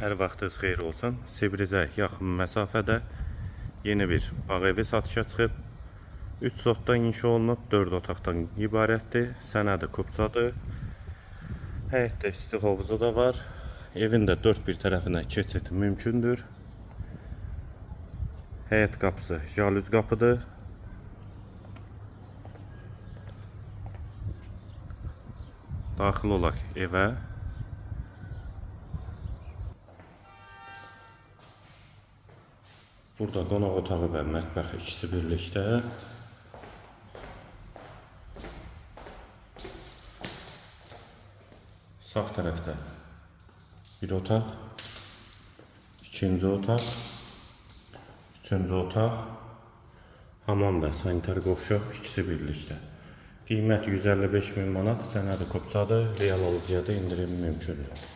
Hər vaxtınız xeyir olsun. Sibrizə yaxın məsafədə yeni bir bağ evi satışa çıxıb. 3 zotdan inşa olunub, 4 otaqdan ibarətdir. Sənədi kupçadır. Həyətdə isti hovuzu da var. Evin də 4 bir tərəfinə keçid mümkündür. Həyət qapısı jalüz qapıdır. Daxil olaq evə. Burada qonaq otağı və mətbəx ikisi birlikdə. Sağ tərəfdə bir otaq, ikinci otaq, üçüncü otaq, hamam və sanitar qovşaq ikisi birlikdə. Qiymət 155 min manat, sənədi kupçadır, real alıcıya da indirim mümkündür.